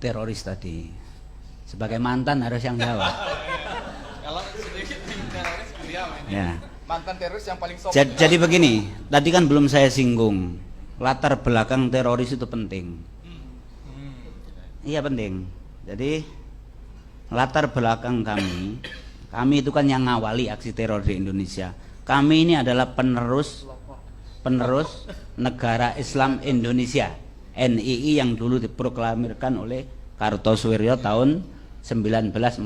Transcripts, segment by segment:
teroris tadi? Sebagai mantan harus yang jawab. Kalau sedikit teroris beliau ini. Ya. Mantan teroris yang paling sopan. Jadi begini, tadi kan belum saya singgung. Latar belakang teroris itu penting. Iya penting. Jadi latar belakang kami itu kan yang ngawali aksi teror di Indonesia. Kami ini adalah penerus Negara Islam Indonesia, NII, yang dulu diproklamirkan oleh Kartosuwiryo tahun 1949.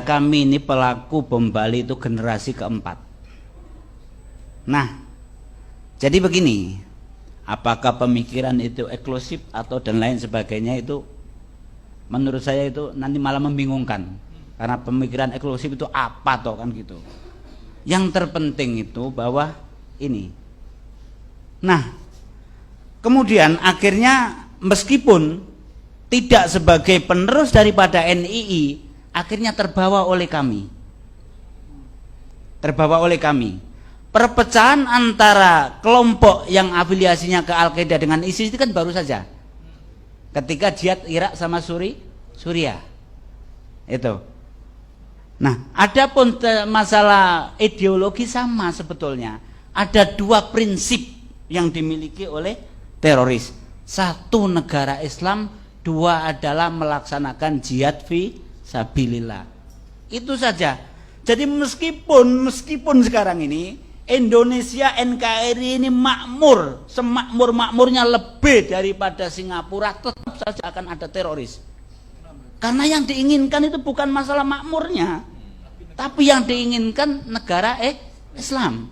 Kami ini pelaku bom Bali itu generasi keempat. Nah, jadi begini, apakah pemikiran itu eksklusif atau dan lain sebagainya, itu menurut saya itu nanti malah membingungkan. Karena pemikiran eksklusif itu apa toh kan gitu. Yang terpenting itu bahwa ini. Nah, kemudian akhirnya meskipun tidak sebagai penerus daripada NII, akhirnya terbawa oleh kami. Perpecahan antara kelompok yang afiliasinya ke Al-Qaeda dengan ISIS itu kan baru saja ketika jihad Irak sama Suriah itu. Nah, adapun masalah ideologi sama sebetulnya. Ada dua prinsip yang dimiliki oleh teroris. Satu, negara Islam. Dua adalah melaksanakan jihad fi sabilillah. Itu saja. Jadi meskipun sekarang ini Indonesia NKRI ini makmur, semakmur-makmurnya lebih daripada Singapura, tetap saja akan ada teroris. Karena yang diinginkan itu bukan masalah makmurnya, tapi yang diinginkan negara Islam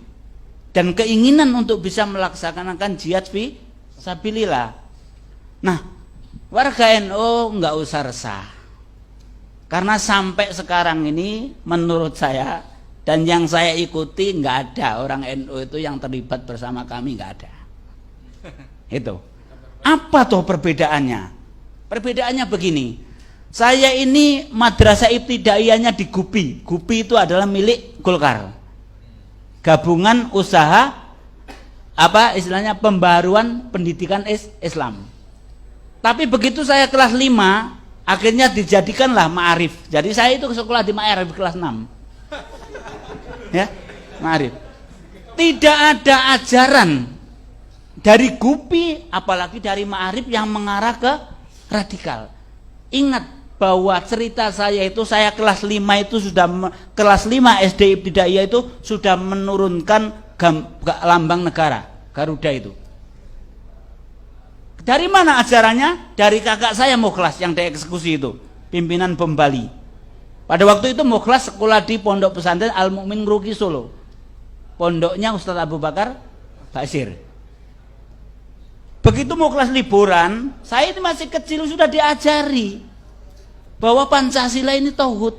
dan keinginan untuk bisa melaksanakan jihad fi sabilillah. Nah, warga NU nggak usah resah, karena sampai sekarang ini menurut saya dan yang saya ikuti nggak ada orang NU itu yang terlibat bersama kami, nggak ada. Itu apa tuh perbedaannya? Perbedaannya begini. Saya ini madrasah ibtidaiyahnya di Gupi. Gupi itu adalah milik Golkar. Gabungan usaha istilahnya pembaruan pendidikan Islam. Tapi begitu saya kelas 5, akhirnya dijadikanlah Ma'arif. Jadi saya itu sekolah di Ma'arif kelas 6. Ya, Ma'arif. Tidak ada ajaran dari Gupi apalagi dari Ma'arif yang mengarah ke radikal. Ingat bahwa cerita saya itu, saya kelas 5 itu sudah kelas 5 SD Ibtidaiyah itu sudah menurunkan lambang negara Garuda itu. Dari mana ajarannya? Dari kakak saya Mukhlas yang dieksekusi itu, pimpinan bom Bali. Pada waktu itu Mukhlas sekolah di Pondok Pesantren Al Mukmin Ngruki Solo. Pondoknya Ustadz Abu Bakar Basir. Begitu Mukhlas liburan, saya ini masih kecil sudah diajari bahwa Pancasila ini tauhid.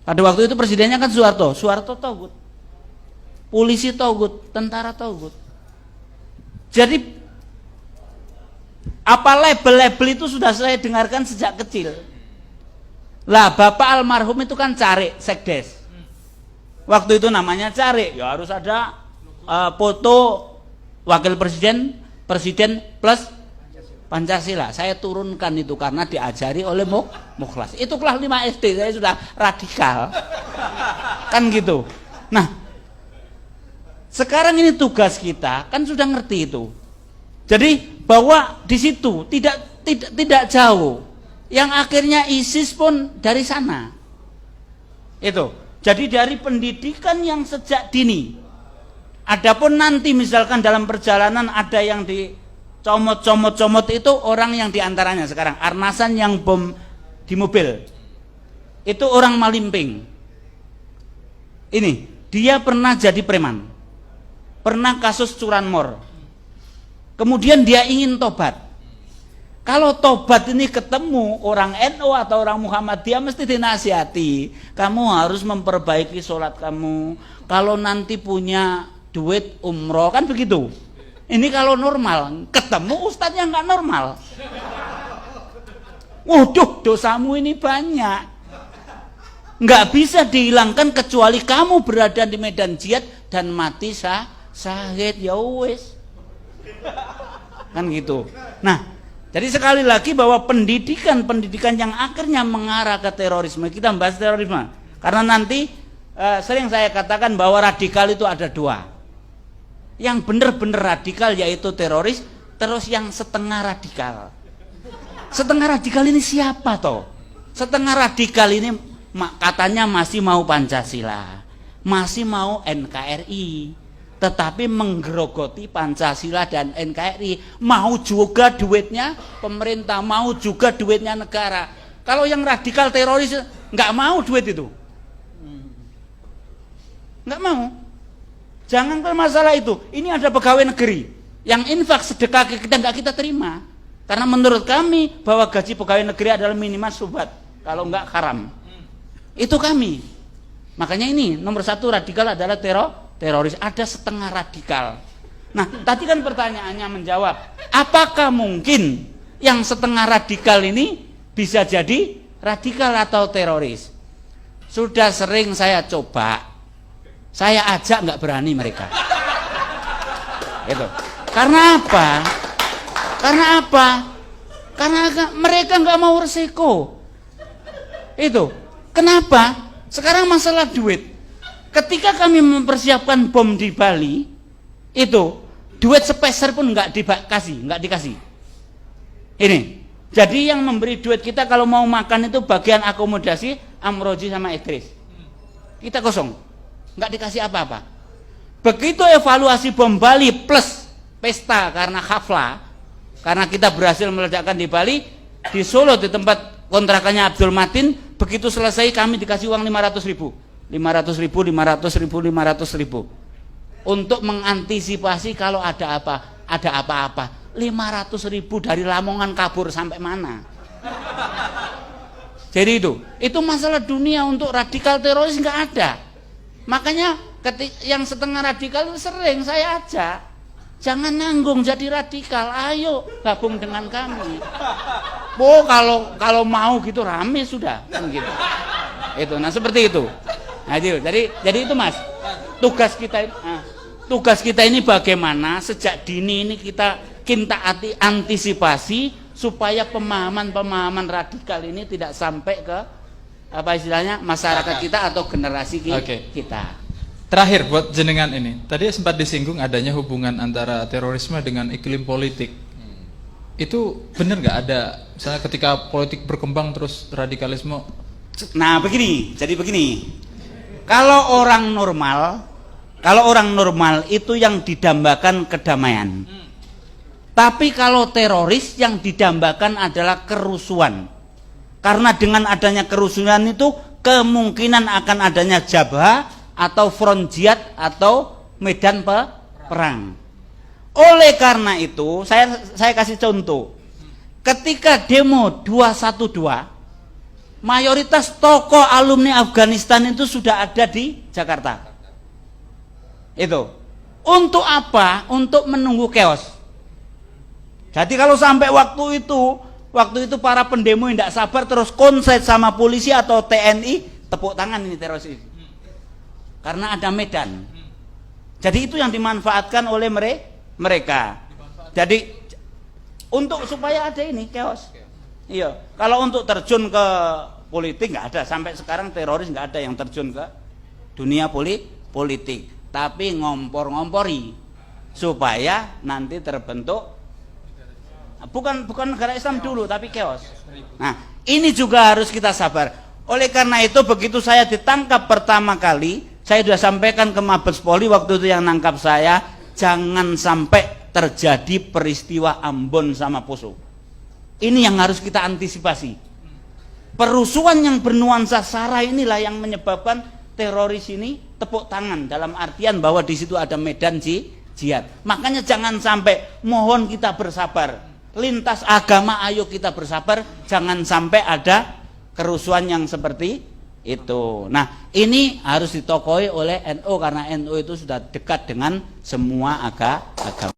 Pada waktu itu presidennya kan Soeharto tauhid. Polisi tauhid, tentara tauhid. Jadi apa label-label itu sudah saya dengarkan sejak kecil. Lah Bapak almarhum itu kan Cari Sekdes. Waktu itu namanya Cari, ya harus ada foto wakil presiden plus Pancasila. Saya turunkan itu karena diajari oleh Mukhlas. Itu kelas 5 SD, saya sudah radikal. Kan gitu. Nah, sekarang ini tugas kita kan sudah ngerti itu. Jadi bahwa di situ tidak jauh. Yang akhirnya ISIS pun dari sana. Itu. Jadi dari pendidikan yang sejak dini. Adapun nanti misalkan dalam perjalanan ada yang comot itu orang yang diantaranya sekarang Arnasan yang bom di mobil itu orang Malimping. Ini dia pernah jadi preman, pernah kasus curanmor, kemudian dia ingin tobat. Kalau tobat ini ketemu orang NU atau orang Muhammadiyah mesti dinasihati, kamu harus memperbaiki sholat kamu, kalau nanti punya duit umroh, kan begitu. Ini kalau normal, ketemu ustadznya nggak normal. Waduh, dosamu ini banyak. Nggak bisa dihilangkan kecuali kamu berada di medan jihad dan mati syahid, ya wis. kan gitu. Nah, jadi sekali lagi bahwa pendidikan yang akhirnya mengarah ke terorisme, kita membahas terorisme karena nanti sering saya katakan bahwa radikal itu ada dua, yang benar-benar radikal yaitu teroris, terus yang setengah radikal. Setengah radikal ini siapa toh? Setengah radikal ini katanya masih mau Pancasila, masih mau NKRI, tetapi menggerogoti Pancasila dan NKRI, mau juga duitnya pemerintah, mau juga duitnya negara. Kalau yang radikal teroris nggak mau duit itu, nggak mau. Jangan ke masalah itu. Ini ada pegawai negeri yang infak sedekah ke kita nggak kita terima, karena menurut kami bahwa gaji pegawai negeri adalah minimal syubhat, kalau nggak haram. Itu kami. Makanya ini nomor satu radikal adalah teroris. Ada setengah radikal. Nah, tadi kan pertanyaannya menjawab, apakah mungkin yang setengah radikal ini bisa jadi radikal atau teroris? Sudah sering saya coba, saya ajak nggak berani mereka. Itu. Karena apa? Karena mereka nggak mau resiko. Itu. Kenapa? Sekarang masalah duit. Ketika kami mempersiapkan bom di Bali, itu duit sepeser pun nggak dikasih. Ini. Jadi yang memberi duit kita kalau mau makan itu bagian akomodasi Amroji sama Idris. Kita kosong, nggak dikasih apa-apa. Begitu evaluasi bom Bali plus pesta karena hafla, karena kita berhasil meledakkan di Bali, di Solo di tempat kontrakannya Abdul Matin, begitu selesai kami dikasih uang 500 ribu untuk mengantisipasi kalau ada apa-apa. 500 ribu dari Lamongan kabur sampai mana? Jadi itu masalah dunia. Untuk radikal teroris nggak ada. Makanya yang setengah radikal itu sering saya ajak, jangan nanggung jadi radikal, ayo gabung dengan kami. Oh kalau mau gitu rame sudah kan gitu. Itu, nah seperti itu. Nah itu, jadi itu Mas, tugas kita ini bagaimana sejak dini ini kita antisipasi supaya pemahaman radikal ini tidak sampai ke apa istilahnya masyarakat kita atau generasi kita. Terakhir buat jenengan ini, tadi sempat disinggung adanya hubungan antara terorisme dengan iklim politik. Itu benar nggak ada? Misalnya ketika politik berkembang terus radikalisme. Nah begini. Kalau orang normal itu yang didambakan kedamaian. Tapi kalau teroris yang didambakan adalah kerusuhan. Karena dengan adanya kerusuhan itu kemungkinan akan adanya jabha atau front jihad atau medan perang. Oleh karena itu saya kasih contoh. Ketika demo 212, mayoritas tokoh alumni Afghanistan itu sudah ada di Jakarta. Itu. Untuk apa? Untuk menunggu chaos. Jadi kalau sampai waktu itu para pendemo tidak sabar terus konslet sama polisi atau TNI, tepuk tangan ini teroris ini. Karena ada medan. Jadi itu yang dimanfaatkan oleh mereka. Jadi untuk supaya ada ini chaos. Iya. Kalau untuk terjun ke politik nggak ada, sampai sekarang teroris nggak ada yang terjun ke dunia politik. Tapi ngompor-ngompori supaya nanti terbentuk bukan negara Islam dulu tapi chaos. Nah, ini juga harus kita sabar. Oleh karena itu begitu saya ditangkap pertama kali, saya sudah sampaikan ke Mabes Polri waktu itu yang nangkap saya, jangan sampai terjadi peristiwa Ambon sama Poso. Ini yang harus kita antisipasi. Perusuhan yang bernuansa sara inilah yang menyebabkan teroris ini tepuk tangan, dalam artian bahwa di situ ada medan jihad. Makanya jangan sampai, mohon kita bersabar. Lintas agama ayo kita bersabar, jangan sampai ada kerusuhan yang seperti itu. Nah, ini harus ditokohi oleh NU karena NU itu sudah dekat dengan semua agama.